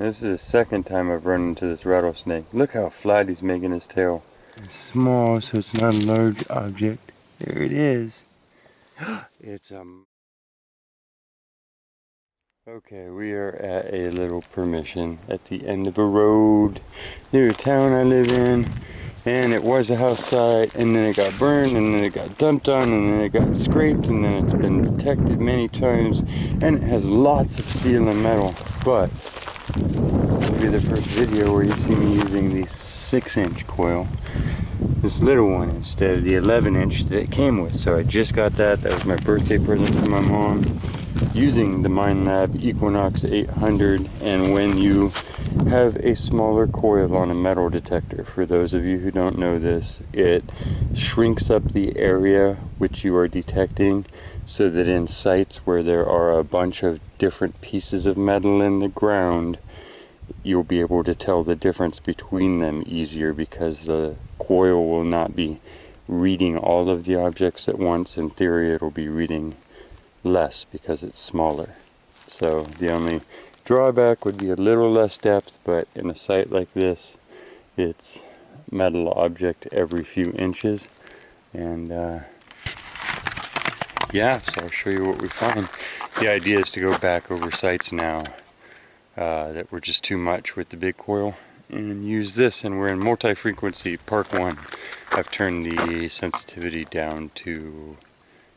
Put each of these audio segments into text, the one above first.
This is the second time I've run into this rattlesnake. Look how flat he's making his tail. It's small, so it's not a large object. There it is. It's Okay, we are at a little permission at the end of a road near a town I live in, and it was a house site, and then it got burned, and then it got dumped on, and then it got scraped, and then it's been detected many times, and it has lots of steel and metal. But this will be the first video where you see me using the 6-inch coil, this little one, instead of the 11-inch that it came with. So I just got that. That was my birthday present from my mom, using the Minelab Equinox 800. And when you have a smaller coil on a metal detector, for those of you who don't know this, it shrinks up the area which you are detecting, so that in sites where there are a bunch of different pieces of metal in the ground, you'll be able to tell the difference between them easier, because the coil will not be reading all of the objects at once. In theory, it'll be reading less because it's smaller. So the only drawback would be a little less depth, but in a site like this, it's metal object every few inches. And yeah, so I'll show you what we find. The idea is to go back over sites now that were just too much with the big coil, and use this. And we're in multi-frequency Park 1. I've turned the sensitivity down to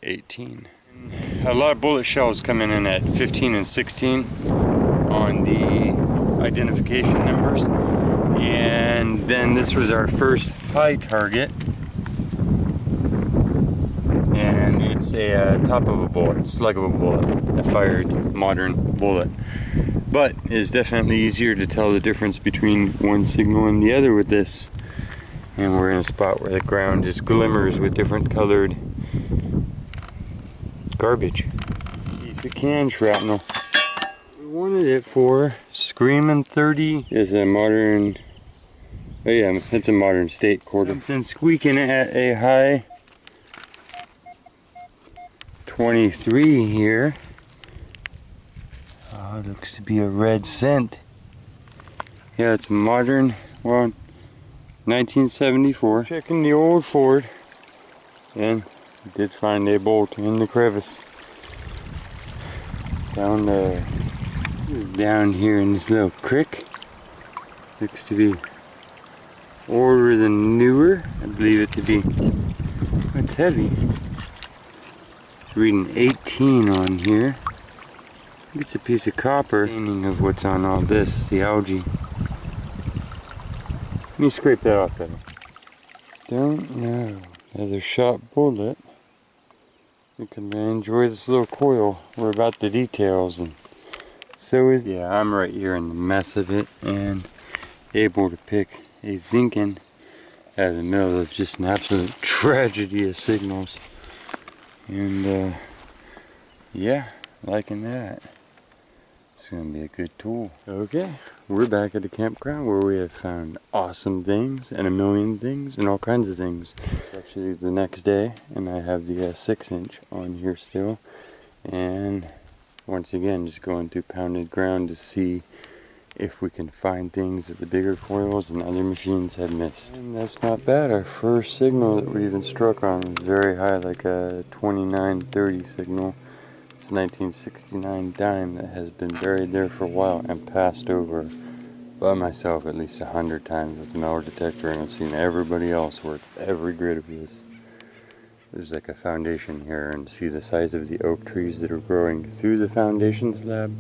18. A lot of bullet shells coming in at 15 and 16 on the identification numbers. And then this was our first high target. And it's a top of a bullet, slug of a bullet, a fired modern bullet. But it's definitely easier to tell the difference between one signal and the other with this. And we're in a spot where the ground just glimmers with different colored garbage. Piece of can shrapnel. We wanted it for Screamin' 30 is a modern, oh yeah, it's a modern state quarter. Something squeaking at a high 23 here. Oh, it looks to be a red cent. Yeah, it's modern, well, 1974. Checking the old Ford, and did find a bolt in the crevice. Down there. This is down here in this little creek. Looks to be older than newer. I believe it to be. It's heavy. It's reading 18 on here. It's a piece of copper. Staining of what's on all this, the algae. Let me scrape that off better. Don't know. Another shot bullet. You can enjoy this little coil. We're about the details, and so is, yeah, I'm right here in the mess of it, and able to pick a zinkin out of the middle of just an absolute tragedy of signals. And yeah, liking that. It's gonna be a good tool. Okay, we're back at the campground where we have found awesome things and a million things and all kinds of things. Actually, it's the next day, and I have the 6-inch on here still. And once again, just going through pounded ground to see if we can find things that the bigger coils and other machines have missed. And that's not bad. Our first signal that we even struck on was very high, like a 2930 signal. It's a 1969 dime that has been buried there for a while and passed over by myself at least 100 times with the metal detector, and I've seen everybody else work every grid of this. There's like a foundation here, and see the size of the oak trees that are growing through the foundation slab.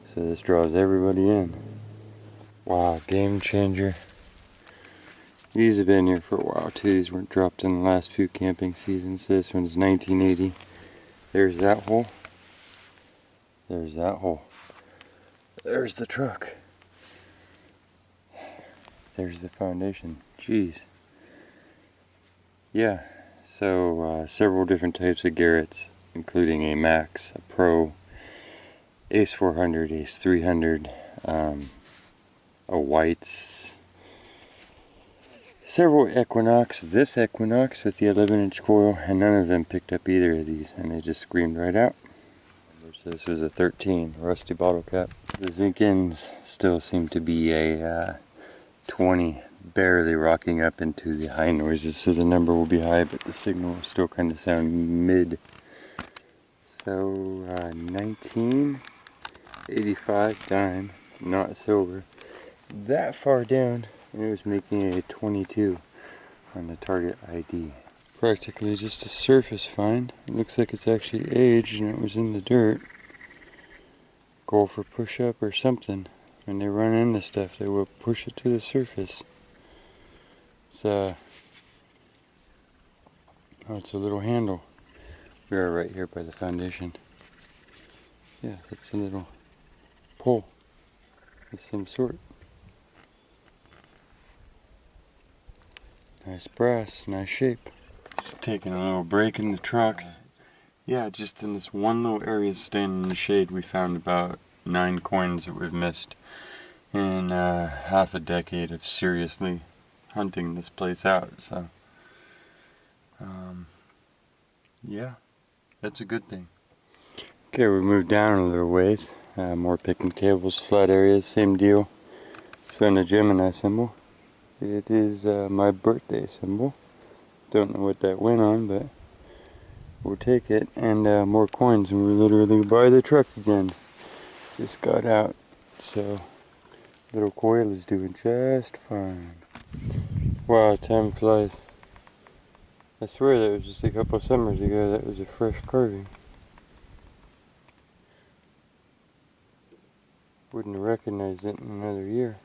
So this draws everybody in. Wow, game changer. These have been here for a while too. These weren't dropped in the last few camping seasons. This one's 1980. There's that hole. There's that hole. There's the truck. There's the foundation. Jeez. Yeah, so several different types of Garretts, including a Max, a Pro, Ace 400, Ace 300, a Whites, several Equinox, this Equinox with the 11-inch coil, and none of them picked up either of these, and they just screamed right out. There's So this was a 13, rusty bottle cap. The zinc ends still seem to be a 20, barely rocking up into the high noises, so the number will be high, but the signal will still kind of sound mid. So 1985 dime, not silver. That far down, and it was making a 22 on the target ID. Practically just a surface find. It looks like it's actually aged and it was in the dirt. Goal for push up or something. When they run into stuff, they will push it to the surface. It's oh, it's a little handle. We are right here by the foundation. Yeah, it's a little pole of some sort. Nice brass, nice shape. Just taking a little break in the truck. Yeah, just in this one little area standing in the shade, we found about 9 coins that we've missed in half a decade of seriously hunting this place out. So, yeah, that's a good thing. Okay, we moved down a little ways. More picnic tables, flat areas, same deal. Found a Gemini symbol. It is my birthday symbol. Don't know what that went on, but we'll take it. And more coins, and we're literally by the truck again. Just got out, so little coil is doing just fine. Wow, time flies. I swear that was just a couple summers ago. That was a fresh carving. Wouldn't have recognized it in another year.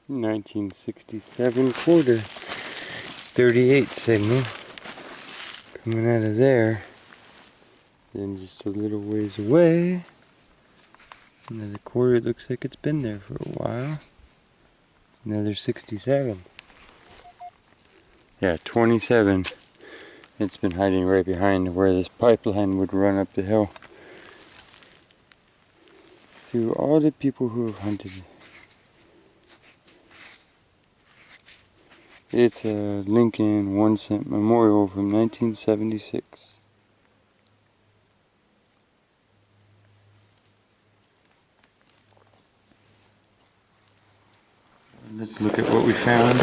$1967 quarter, 38 signal coming out of there. Then just a little ways away, another quarter. It looks like it's been there for a while. Another 67. Yeah, 27. It's been hiding right behind where this pipeline would run up the hill. To all the people who have hunted. It's a Lincoln 1-cent memorial from 1976. Let's look at what we found.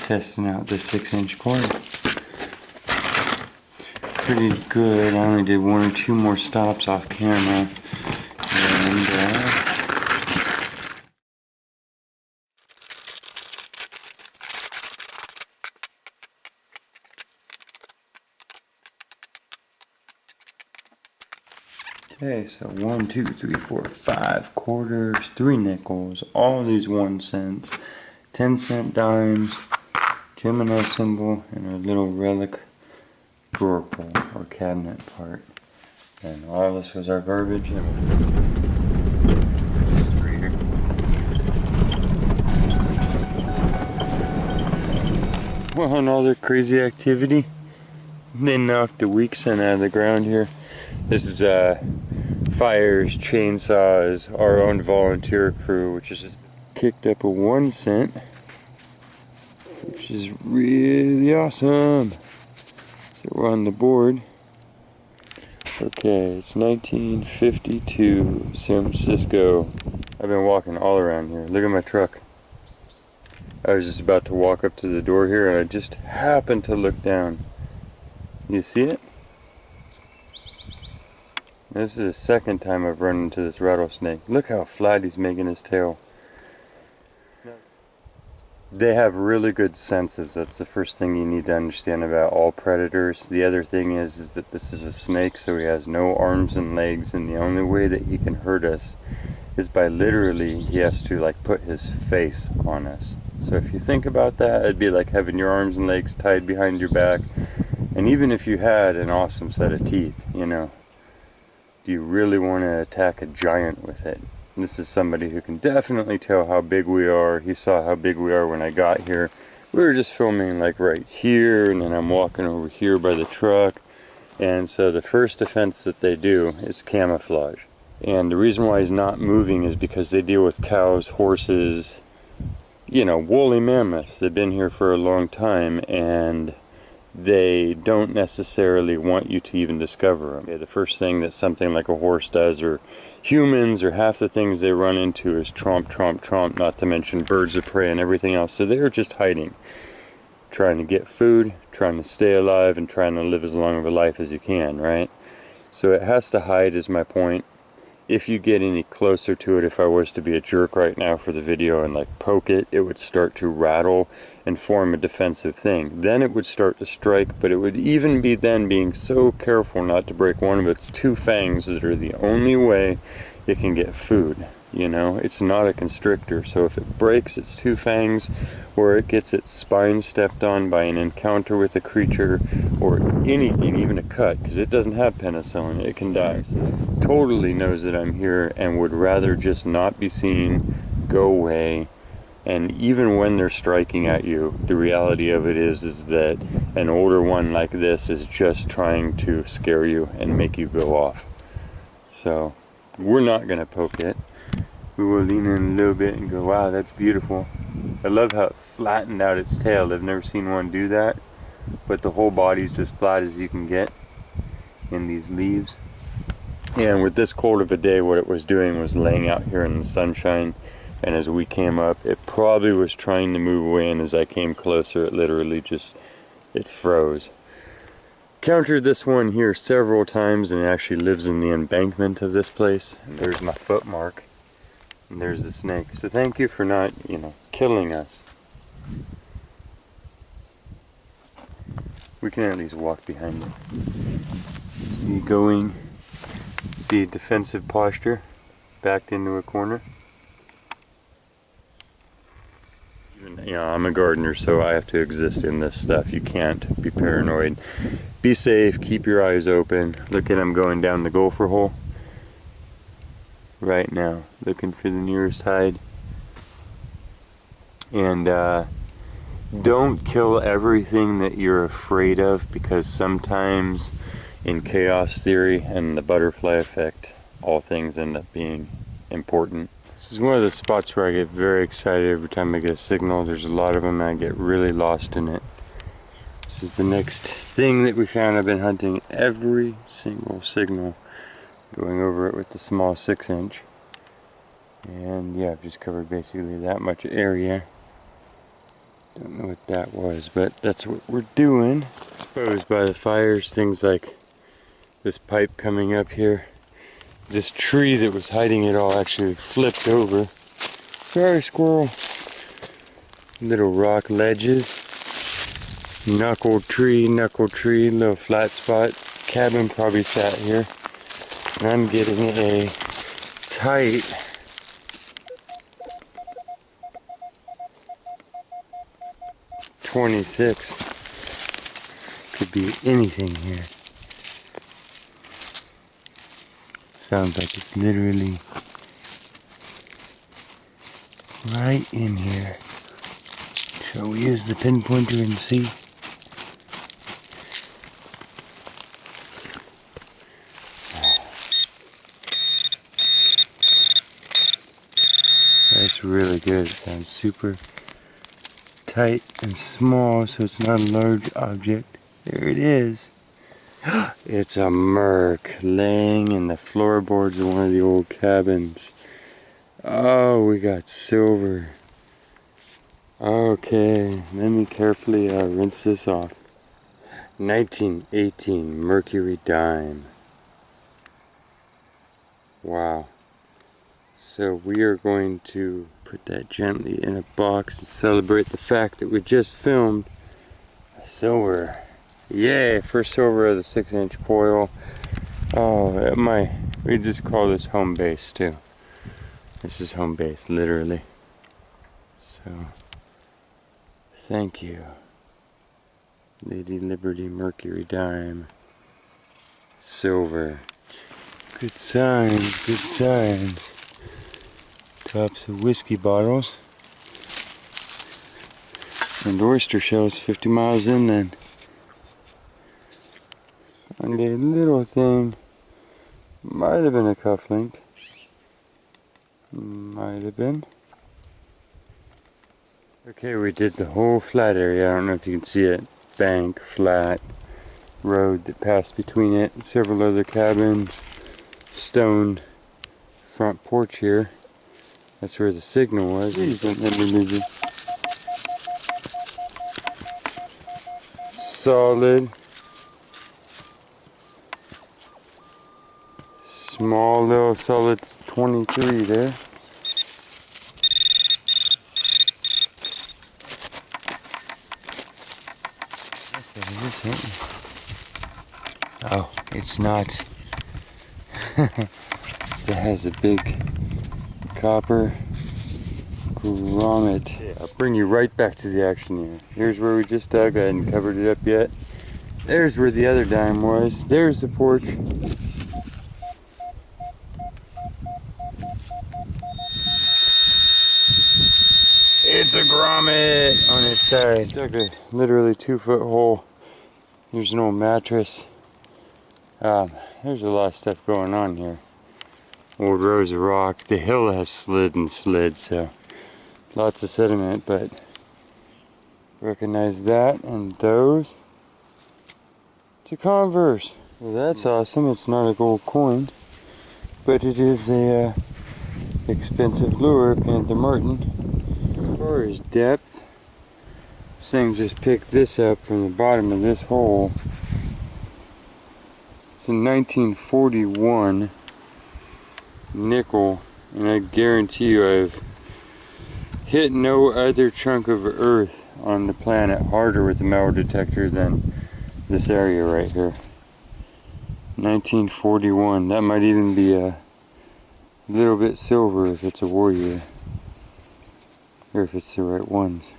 Testing out the 6-inch coil. Pretty good. I only did 1 or 2 more stops off camera. And okay, so 1, 2, 3, 4, 5 quarters, 3 nickels, all these 1 cents, 10-cent dimes, Gemini symbol, and a little relic drawer pull or cabinet part. And all this was our garbage. Well, on all their crazy activity, they knocked a weak cent out of the ground here. This is fires, chainsaws, our own volunteer crew, which is kicked up a 1 cent, which is really awesome. So we're on the board. Okay, it's 1952, San Francisco. I've been walking all around here. Look at my truck. I was just about to walk up to the door here and I just happened to look down. You see it? This is the second time I've run into this rattlesnake. Look how flat he's making his tail. They have really good senses. That's the first thing you need to understand about all predators. The other thing is that this is a snake, so he has no arms and legs, and the only way that he can hurt us is by literally, he has to like put his face on us. So if you think about that, it'd be like having your arms and legs tied behind your back. And even if you had an awesome set of teeth, you know, do you really want to attack a giant with it? This is somebody who can definitely tell how big we are. He saw how big we are when I got here. We were just filming like right here, and then I'm walking over here by the truck. And so the first defense that they do is camouflage. And the reason why he's not moving is because they deal with cows, horses, you know, woolly mammoths. They've been here for a long time, and they don't necessarily want you to even discover them. Okay, the first thing that something like a horse does, or humans, or half the things they run into is tromp, tromp, tromp, not to mention birds of prey and everything else. So they're just hiding, trying to get food, trying to stay alive, and trying to live as long of a life as you can, right? So it has to hide, is my point. If you get any closer to it, if I was to be a jerk right now for the video and like poke it, it would start to rattle and form a defensive thing. Then it would start to strike, but it would even be then being so careful not to break one of its two fangs that are the only way it can get food. You know, it's not a constrictor, so if it breaks its two fangs, or it gets its spine stepped on by an encounter with a creature, or anything, even a cut, because it doesn't have penicillin, it can die. Totally knows that I'm here and would rather just not be seen, go away. And even when they're striking at you, the reality of it is that an older one like this is just trying to scare you and make you go off. So we're not going to poke it. We will lean in a little bit and go, wow, that's beautiful. I love how it flattened out its tail. I've never seen one do that, but the whole body's as flat as you can get in these leaves. And with this cold of a day, what it was doing was laying out here in the sunshine, and as we came up, it probably was trying to move away, and as I came closer, it literally just, it froze. Countered this one here several times, and it actually lives in the embankment of this place. And there's my foot mark. And there's the snake. So thank you for not, you know, killing us. We can at least walk behind it. See going, see defensive posture, backed into a corner. Even, you know, I'm a gardener, so I have to exist in this stuff. You can't be paranoid. Be safe, keep your eyes open. Look at him going down the gopher hole. Right now, looking for the nearest hide. And don't kill everything that you're afraid of, because sometimes in chaos theory and the butterfly effect, all things end up being important. This is one of the spots where I get very excited every time I get a signal. There's a lot of them and I get really lost in it. This is the next thing that we found. I've been hunting every single signal, going over it with the small 6-inch, and yeah, I've just covered basically that much area. Don't know what that was, but that's what we're doing. Exposed by the fires, things like this pipe coming up here. This tree that was hiding it all actually flipped over. Sorry, squirrel. Little rock ledges. Knuckle tree, little flat spot. Cabin probably sat here. And I'm getting a tight .26. Could be anything here. Sounds like it's literally right in here. Shall we use the pinpointer and see? That's really good. It sounds super tight and small, so it's not a large object. There it is. It's a merc laying in the floorboards of one of the old cabins. Oh, we got silver. Okay, let me carefully rinse this off. 1918 Mercury dime. Wow. So we are going to put that gently in a box and celebrate the fact that we just filmed a silver. Yay, first silver of the 6-inch coil. Oh, we just call this home base too. This is home base, literally. So, thank you. Lady Liberty Mercury dime. Silver. Good signs, good signs. Tops of whiskey bottles. And oyster shells 50 miles inland. And a little thing. Might have been a cufflink. Might have been. Okay, we did the whole flat area. I don't know if you can see it. Bank, flat, road that passed between it, several other cabins, stone front porch here. That's where the signal was. Solid. Small little solid 23 there. Oh, it's not. It has a big copper grommet. Yeah, I'll bring you right back to the action here. Here's where we just dug. I hadn't covered it up yet. There's where the other dime was. There's the porch. It's a grommet on its side. Dug a literally 2-foot hole. There's no mattress. There's a lot of stuff going on here. Old rows of rock. The hill has slid and slid, so lots of sediment, but recognize that and those. It's a Converse. Well, that's awesome. It's not a gold coin, but it is a expensive lure, Panther Martin. As far as depth, this thing just picked this up from the bottom of this hole. It's a 1941 nickel, and I guarantee you I've hit no other chunk of earth on the planet harder with a metal detector than this area right here. 1941. That might even be a little bit silver if it's a warrior, or if it's the right ones.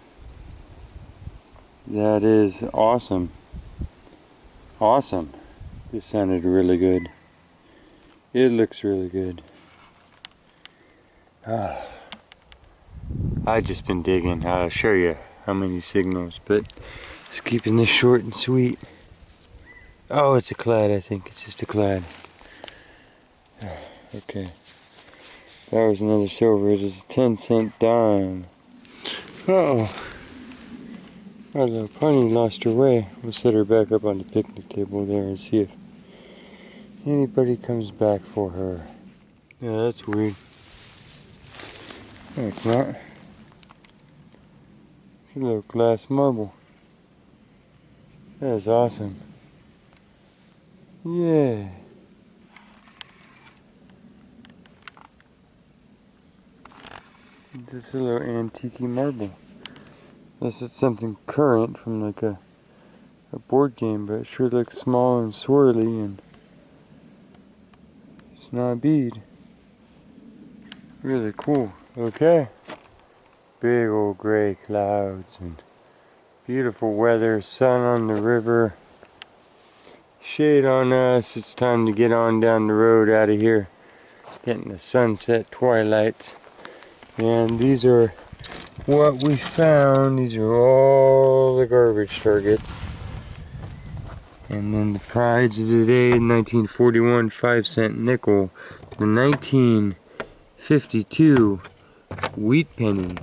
That is awesome. Awesome. This sounded really good. It looks really good. I've just been digging. I'll show you how many signals, but just keeping this short and sweet. Oh, it's a clad, I think. It's just a clad. Okay. That was another silver. It is a 10-cent dime. Uh-oh. Our little pony lost her way. We'll set her back up on the picnic table there and see if anybody comes back for her. Yeah, that's weird. No, it's not. It's a little glass marble. That is awesome. Yeah. Just a little antique marble. Unless it's something current from like a board game, but it sure looks small and swirly, and it's not a bead. Really cool. Okay. Big old gray clouds and beautiful weather, sun on the river, shade on us. It's time to get on down the road out of here. Getting the sunset twilights. And these are what we found. These are all the garbage targets. And then the prides of the day, 1941 5-cent nickel, the 1952 wheat penny,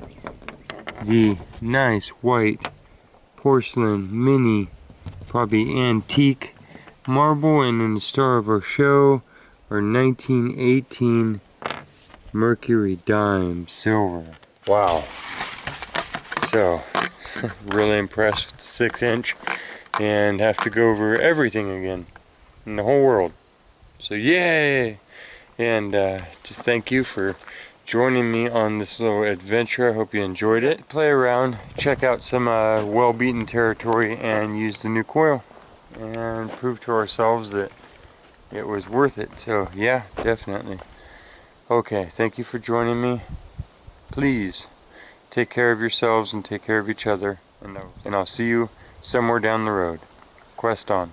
the nice white porcelain mini, probably antique marble, and then the star of our show, our 1918 Mercury dime silver. Wow. So, really impressed with the 6-inch, and have to go over everything again in the whole world. So yay! And just thank you for joining me on this little adventure. I hope you enjoyed it. Play around, check out some well-beaten territory, and use the new coil, and prove to ourselves that it was worth it. So yeah, definitely. Okay, thank you for joining me. Please take care of yourselves and take care of each other, and I'll see you somewhere down the road. Quest on.